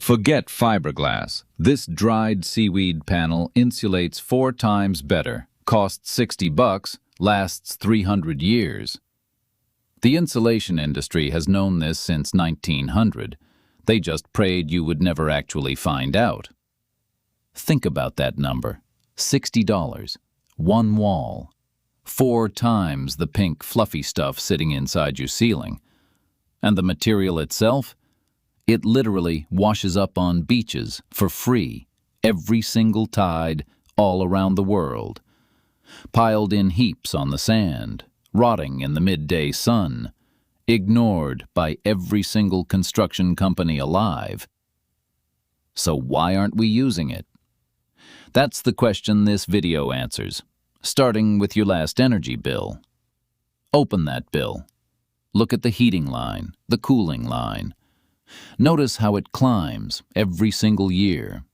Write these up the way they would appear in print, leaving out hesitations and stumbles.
Forget fiberglass. This dried seaweed panel insulates 4 times better, costs $60, lasts 300 years. The insulation industry has known this since 1900. They just prayed you would never actually find out. Think about that number. $60. One wall. 4 times the pink fluffy stuff sitting inside your ceiling. And the material itself? It literally washes up on beaches for free, every single tide, all around the world. Piled in heaps on the sand, rotting in the midday sun, ignored by every single construction company alive. So why aren't we using it? That's the question this video answers, starting with your last energy bill. Open that bill. Look at the heating line, the cooling line. Notice how it climbs every single year.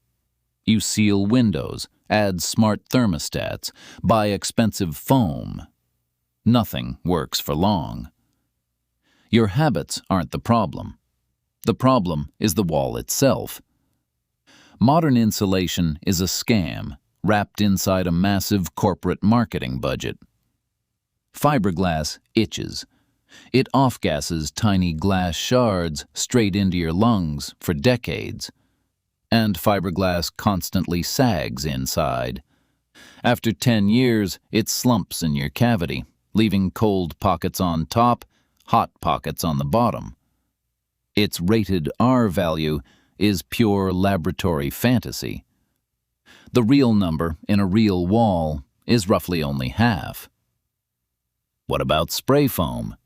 You seal windows, add smart thermostats, buy expensive foam. Nothing works for long. Your habits aren't the problem. The problem is the wall itself. Modern insulation is a scam wrapped inside a massive corporate marketing budget. Fiberglass itches. It off-gasses tiny glass shards straight into your lungs for decades. And fiberglass constantly sags inside. After 10 years, it slumps in your cavity, leaving cold pockets on top, hot pockets on the bottom. Its rated R value is pure laboratory fantasy. The real number in a real wall is roughly only half. What about spray foam?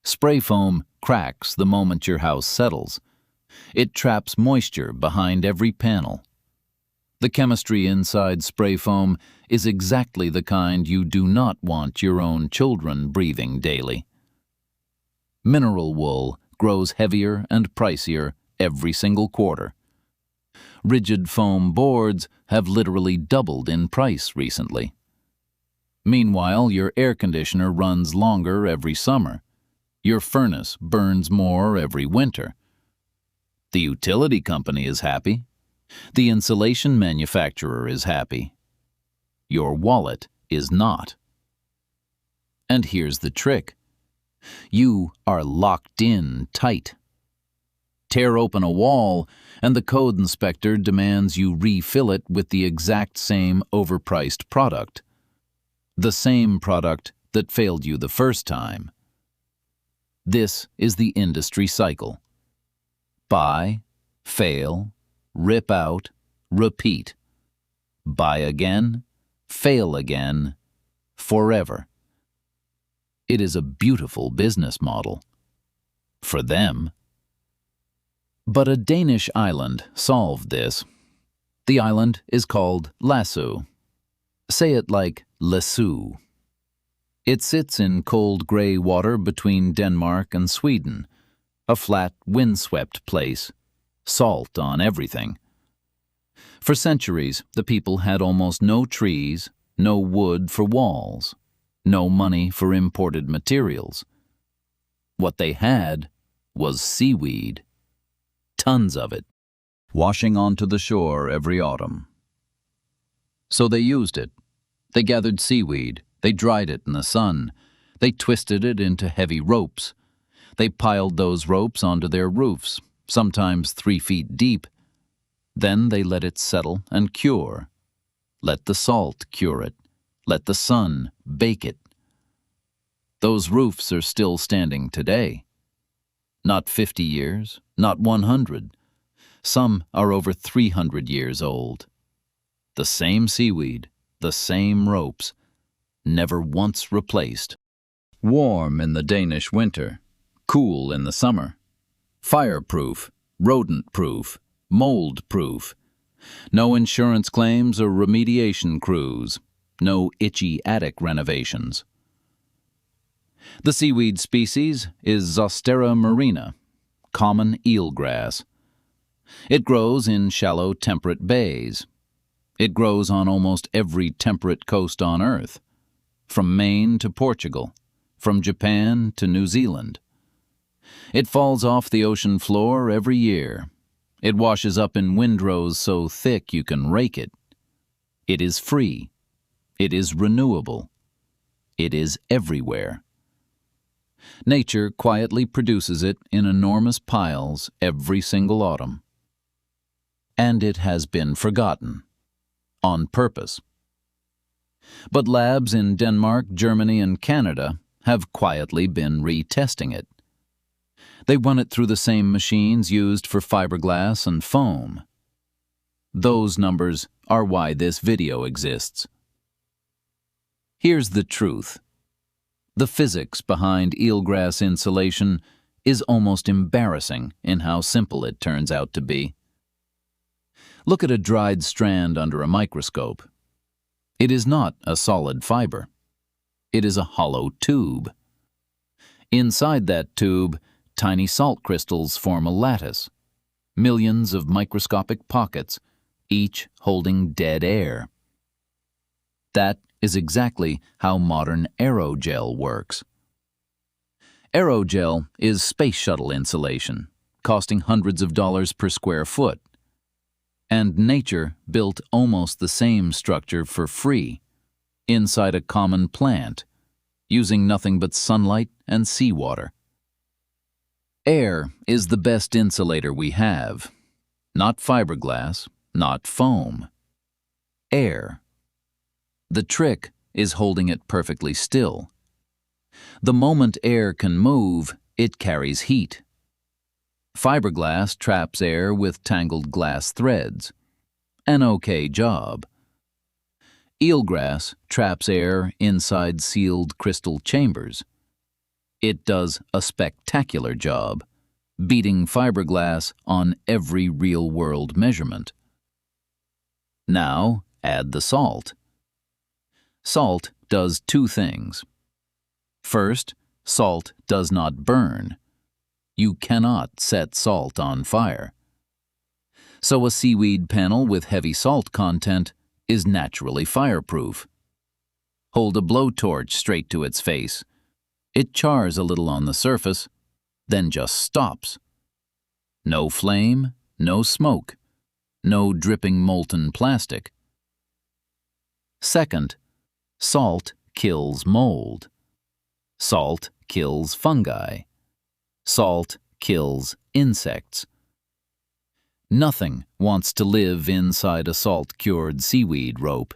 Spray foam cracks the moment your house settles. It traps moisture behind every panel. The chemistry inside spray foam is exactly the kind you do not want your own children breathing daily. Mineral wool grows heavier and pricier every single quarter. Rigid foam boards have literally doubled in price recently. Meanwhile, your air conditioner runs longer every summer. Your furnace burns more every winter. The utility company is happy. The insulation manufacturer is happy. Your wallet is not. And here's the trick. You are locked in tight. Tear open a wall, and the code inspector demands you refill it with the exact same overpriced product. The same product that failed you the first time. This is the industry cycle. Buy, fail, rip out, repeat. Buy again, fail again, forever. It is a beautiful business model. For them. But a Danish island solved this. The island is called Lasso. Say it like Lasso. It sits in cold gray water between Denmark and Sweden, a flat, windswept place, salt on everything. For centuries, the people had almost no trees, no wood for walls, no money for imported materials. What they had was seaweed. Tons of it, washing onto the shore every autumn. So they used it. They gathered seaweed. They dried it in the sun. They twisted it into heavy ropes. They piled those ropes onto their roofs, sometimes 3 feet deep. Then they let it settle and cure. Let the salt cure it. Let the sun bake it. Those roofs are still standing today. Not 50 years, not 100. Some are over 300 years old. The same seaweed, the same ropes, never once replaced. Warm in the Danish winter, cool in the summer. Fireproof, rodent-proof, mold-proof. No insurance claims or remediation crews. No itchy attic renovations. The seaweed species is Zostera marina, common eelgrass. It grows in shallow temperate bays. It grows on almost every temperate coast on Earth. From Maine to Portugal, from Japan to New Zealand. It falls off the ocean floor every year, It washes up in windrows so thick you can rake it. It is free. It is renewable. It is everywhere. Nature quietly produces it in enormous piles every single autumn. And it has been forgotten. On purpose. But labs in Denmark, Germany, and Canada have quietly been retesting it. They run it through the same machines used for fiberglass and foam. Those numbers are why this video exists. Here's the truth. The physics behind eelgrass insulation is almost embarrassing in how simple it turns out to be. Look at a dried strand under a microscope. It is not a solid fiber. It is a hollow tube. Inside that tube, tiny salt crystals form a lattice. Millions of microscopic pockets, each holding dead air. That is exactly how modern aerogel works. Aerogel is space shuttle insulation, costing hundreds of dollars per square foot. And nature built almost the same structure for free, inside a common plant, using nothing but sunlight and seawater. Air is the best insulator we have. Not fiberglass, not foam. Air. The trick is holding it perfectly still. The moment air can move, it carries heat. Fiberglass traps air with tangled glass threads. An okay job. Eelgrass traps air inside sealed crystal chambers. It does a spectacular job, beating fiberglass on every real-world measurement. Now, add the salt. Salt does two things. First, salt does not burn. You cannot set salt on fire. So a seaweed panel with heavy salt content is naturally fireproof. Hold a blowtorch straight to its face. It chars a little on the surface, then just stops. No flame, no smoke, no dripping molten plastic. Second, salt kills mold. Salt kills fungi. Salt kills insects. Nothing wants to live inside a salt-cured seaweed rope.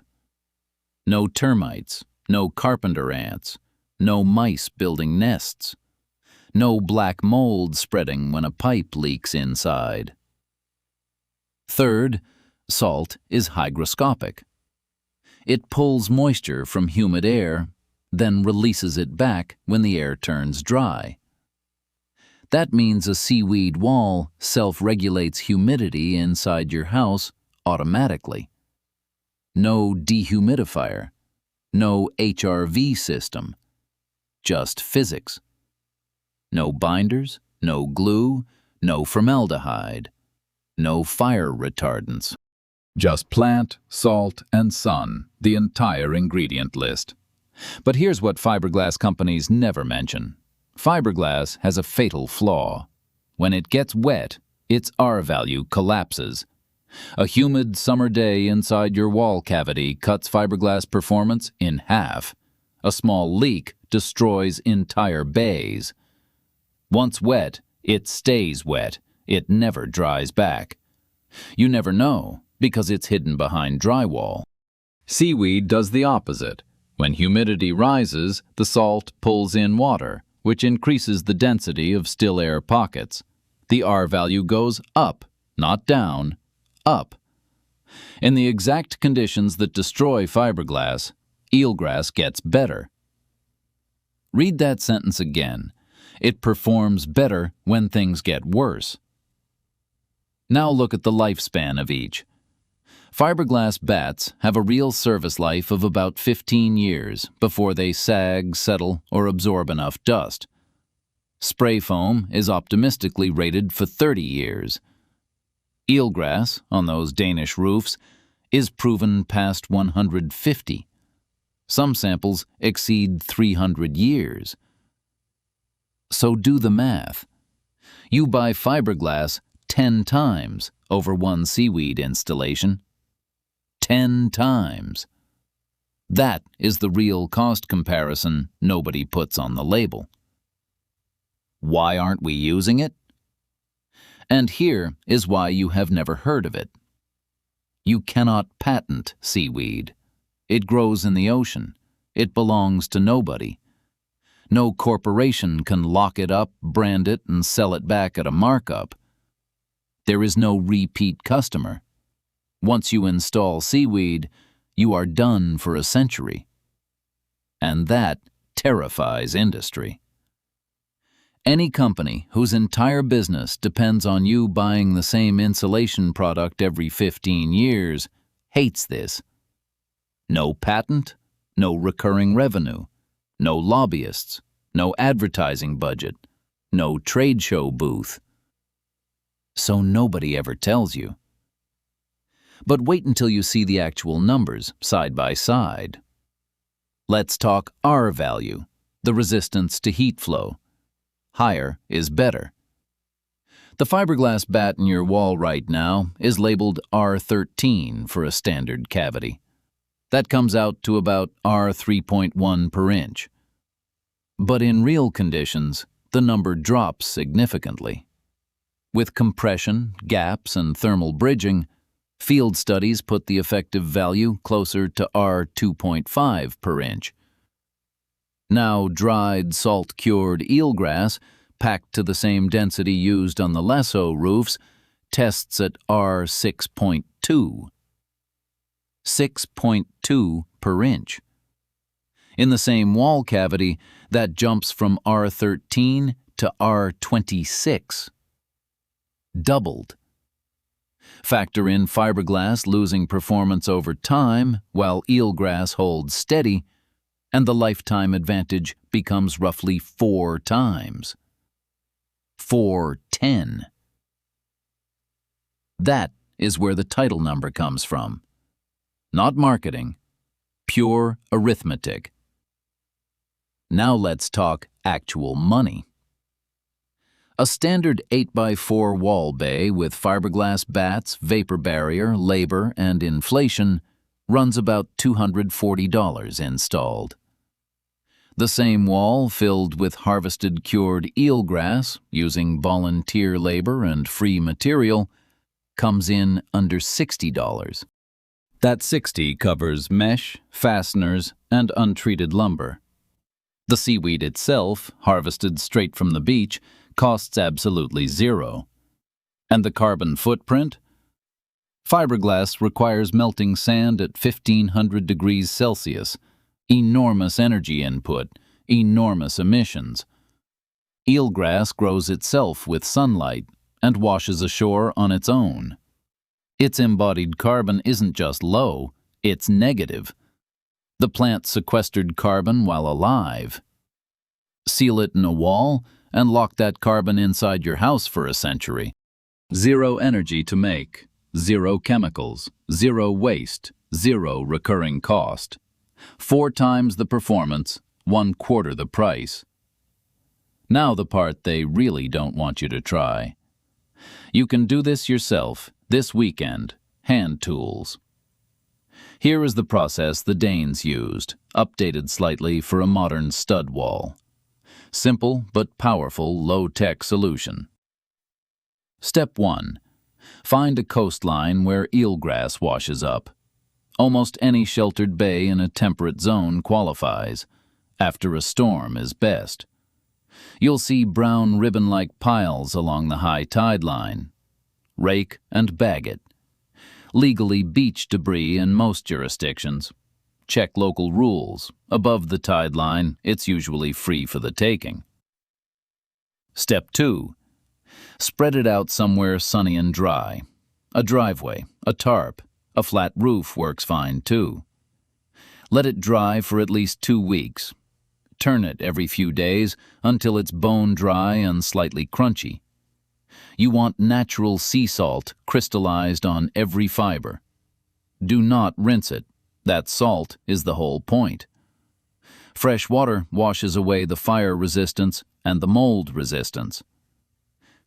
No termites, no carpenter ants, no mice building nests, no black mold spreading when a pipe leaks inside. Third, salt is hygroscopic. It pulls moisture from humid air, then releases it back when the air turns dry. That means a seaweed wall self-regulates humidity inside your house automatically. No dehumidifier, no HRV system, just physics. No binders, no glue, no formaldehyde, no fire retardants. Just plant, salt, and sun, the entire ingredient list. But here's what fiberglass companies never mention. Fiberglass has a fatal flaw. When it gets wet, its R value collapses. A humid summer day inside your wall cavity cuts fiberglass performance in half. A small leak destroys entire bays. Once wet, it stays wet. It never dries back. You never know, because it's hidden behind drywall. Seaweed does the opposite. When humidity rises, the salt pulls in water, which increases the density of still air pockets. The R value goes up, not down, up. In the exact conditions that destroy fiberglass, eelgrass gets better. Read that sentence again. It performs better when things get worse. Now look at the lifespan of each. Fiberglass bats have a real service life of about 15 years before they sag, settle, or absorb enough dust. Spray foam is optimistically rated for 30 years. Eelgrass, on those Danish roofs, is proven past 150. Some samples exceed 300 years. So do the math. You buy fiberglass 10 times over one seaweed installation. 10 times. That is the real cost comparison nobody puts on the label. Why aren't we using it? And here is why you have never heard of it. You cannot patent seaweed. It grows in the ocean. It belongs to nobody. No corporation can lock it up, brand it, and sell it back at a markup. There is no repeat customer. Once you install seaweed, you are done for a century. And that terrifies industry. Any company whose entire business depends on you buying the same insulation product every 15 years hates this. No patent, no recurring revenue, no lobbyists, no advertising budget, no trade show booth. So nobody ever tells you. But wait until you see the actual numbers side by side. Let's talk R value, the resistance to heat flow. Higher is better. The fiberglass bat in your wall right now is labeled R13 for a standard cavity. That comes out to about R3.1 per inch. But in real conditions, the number drops significantly. With compression, gaps, and thermal bridging, field studies put the effective value closer to R2.5 per inch. Now dried, salt-cured eelgrass, packed to the same density used on the lasso roofs, tests at R6.2. 6.2 per inch. In the same wall cavity, that jumps from R13 to R26. Doubled. Factor in fiberglass losing performance over time while eelgrass holds steady, and the lifetime advantage becomes roughly 4 times. 410. That is where the title number comes from. Not marketing, pure arithmetic. Now let's talk actual money. A standard 8x4 wall bay with fiberglass bats, vapor barrier, labor, and inflation runs about $240 installed. The same wall filled with harvested cured eelgrass using volunteer labor and free material comes in under $60. That $60 covers mesh, fasteners, and untreated lumber. The seaweed itself, harvested straight from the beach, costs absolutely $0. And the carbon footprint? Fiberglass requires melting sand at 1500 degrees Celsius, enormous energy input, enormous emissions. Eelgrass grows itself with sunlight and washes ashore on its own. Its embodied carbon isn't just low, it's negative. The plant sequestered carbon while alive. Seal it in a wall and lock that carbon inside your house for a century. 0 energy to make, 0 chemicals, 0 waste, 0 recurring cost. 4 times the performance, 1/4 the price. Now the part they really don't want you to try. You can do this yourself this weekend, hand tools. Here is the process the Danes used, updated slightly for a modern stud wall. Simple but powerful low-tech solution. Step 1. Find a coastline where eelgrass washes up. Almost any sheltered bay in a temperate zone qualifies. After a storm is best. You'll see brown ribbon-like piles along the high tide line. Rake and bag it. Legally beach debris in most jurisdictions. Check local rules. Above the tide line, it's usually free for the taking. Step 2. Spread it out somewhere sunny and dry. A driveway, a tarp, a flat roof works fine too. Let it dry for at least 2 weeks. Turn it every few days until it's bone dry and slightly crunchy. You want natural sea salt crystallized on every fiber. Do not rinse it. That salt is the whole point. Fresh water washes away the fire resistance and the mold resistance.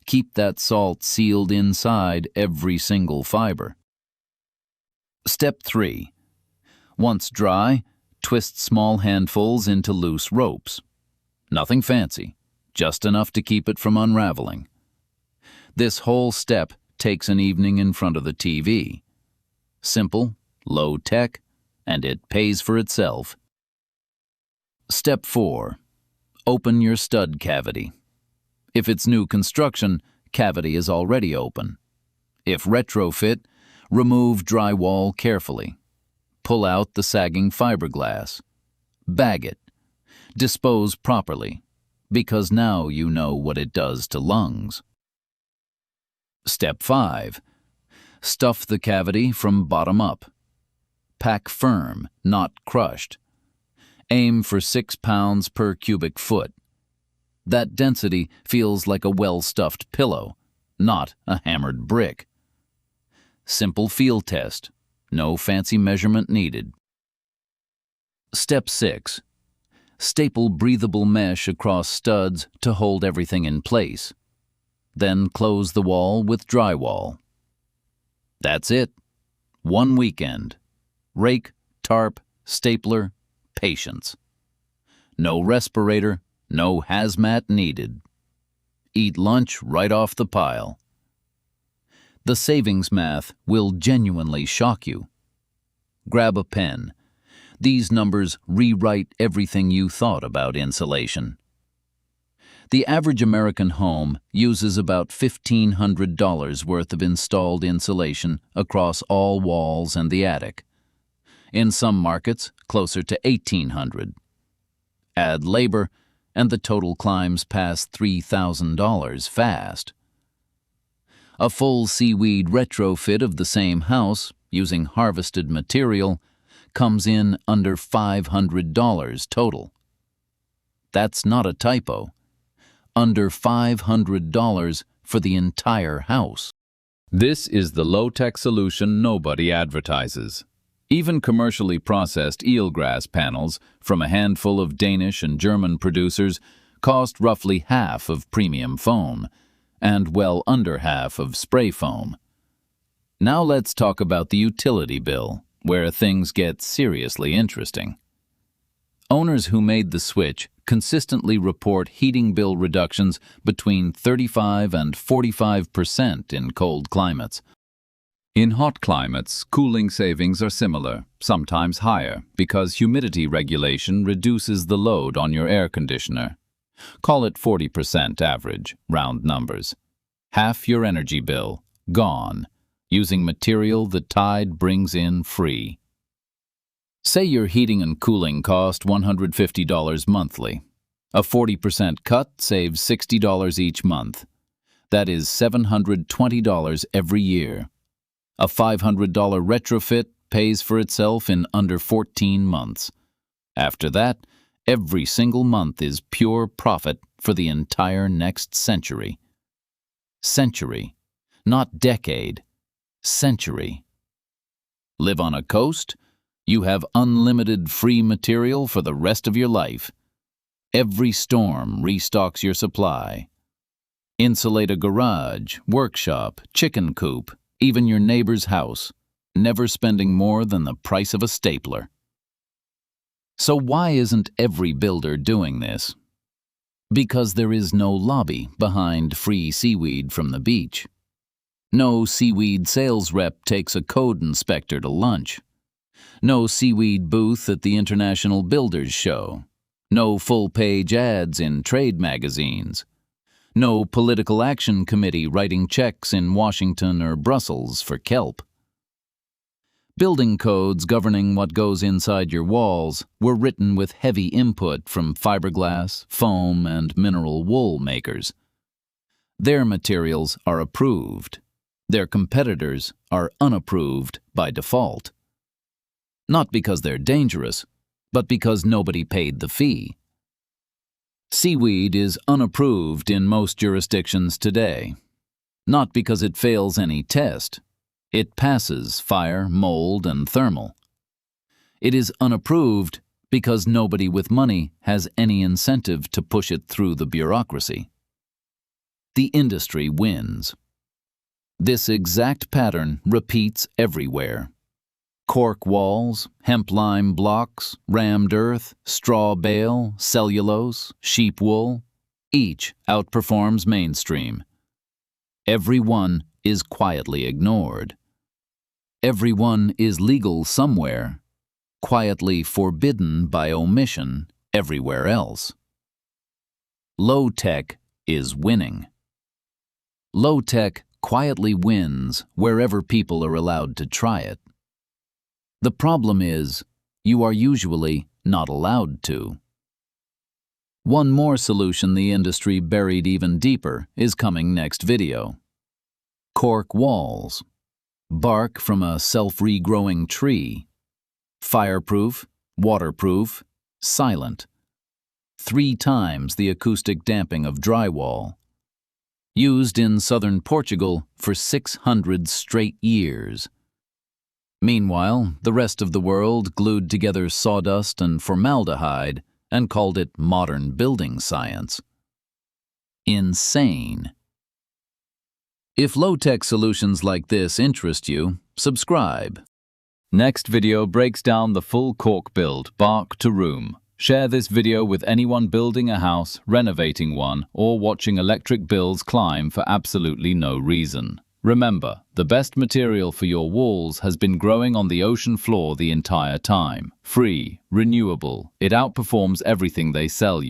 Keep that salt sealed inside every single fiber. Step 3. Once dry, twist small handfuls into loose ropes. Nothing fancy, just enough to keep it from unraveling. This whole step takes an evening in front of the TV. Simple, low tech, and it pays for itself. Step 4. Open your stud cavity. If it's new construction, cavity is already open. If retrofit, remove drywall carefully. Pull out the sagging fiberglass. Bag it. Dispose properly, because now you know what it does to lungs. Step 5. Stuff the cavity from bottom up. Pack firm, not crushed. Aim for 6 pounds per cubic foot. That density feels like a well-stuffed pillow, not a hammered brick. Simple field test. No fancy measurement needed. Step 6. Staple breathable mesh across studs to hold everything in place. Then close the wall with drywall. That's it. One weekend. Rake, tarp, stapler, patience. No respirator, no hazmat needed. Eat lunch right off the pile. The savings math will genuinely shock you. Grab a pen. These numbers rewrite everything you thought about insulation. The average American home uses about $1,500 worth of installed insulation across all walls and the attic. In some markets, closer to $1,800. Add labor, and the total climbs past $3,000 fast. A full Seaweed retrofit of the same house, using harvested material, comes in under $500 total. That's not a typo. Under $500 for the entire house. This is the low-tech solution nobody advertises. Even commercially processed eelgrass panels from a handful of Danish and German producers cost roughly half of premium foam, and well under half of spray foam. Now let's talk about the utility bill, where things get seriously interesting. Owners who made the switch consistently report heating bill reductions between 35 and 45% in cold climates. In hot climates, cooling savings are similar, sometimes higher, because humidity regulation reduces the load on your air conditioner. Call it 40% average, round numbers. Half your energy bill, gone, using material the tide brings in free. Say your heating and cooling cost $150 monthly. A 40% cut saves $60 each month. That is $720 every year. A $500 retrofit pays for itself in under 14 months. After that, every single month is pure profit for the entire next century. Century, not decade. Century. Live on a coast? You have unlimited free material for the rest of your life. Every storm restocks your supply. Insulate a garage, workshop, chicken coop, even your neighbor's house, never spending more than the price of a stapler. So why isn't every builder doing this? Because there is no lobby behind free seaweed from the beach. No Seaweed sales rep takes a code inspector to lunch. No Seaweed booth at the International Builders Show. No full-page ads in trade magazines. No political action committee writing checks in Washington or Brussels for kelp. Building codes governing what goes inside your walls were written with heavy input from fiberglass, foam, and mineral wool makers. Their materials are approved. Their competitors are unapproved by default. Not because they're dangerous, but because nobody paid the fee. Seaweed is unapproved in most jurisdictions today. Not because it fails any test. It passes fire, mold, and thermal. It is unapproved because nobody with money has any incentive to push it through the bureaucracy. the industry wins. This exact pattern repeats everywhere. Cork walls, hemp lime blocks, rammed earth, straw bale, cellulose, sheep wool, each outperforms mainstream. Every one is quietly ignored. Every one is legal somewhere, quietly forbidden by omission everywhere else. Low-tech is winning. Low-tech quietly wins wherever people are allowed to try it. The problem is, you are usually not allowed to. One more solution the industry buried even deeper is coming next video. Cork walls. Bark from a self-regrowing tree. Fireproof, waterproof, silent. 3 times the acoustic damping of drywall. Used in southern Portugal for 600 straight years. Meanwhile, the rest of the world glued together sawdust and formaldehyde and called it modern building science. Insane. If low-tech solutions like this interest you, subscribe. Next video breaks down the full cork build, bark to room. Share this video with anyone building a house, renovating one, or watching electric bills climb for absolutely no reason. Remember, the best material for your walls has been growing on the ocean floor the entire time. Free, renewable, it outperforms everything they sell you.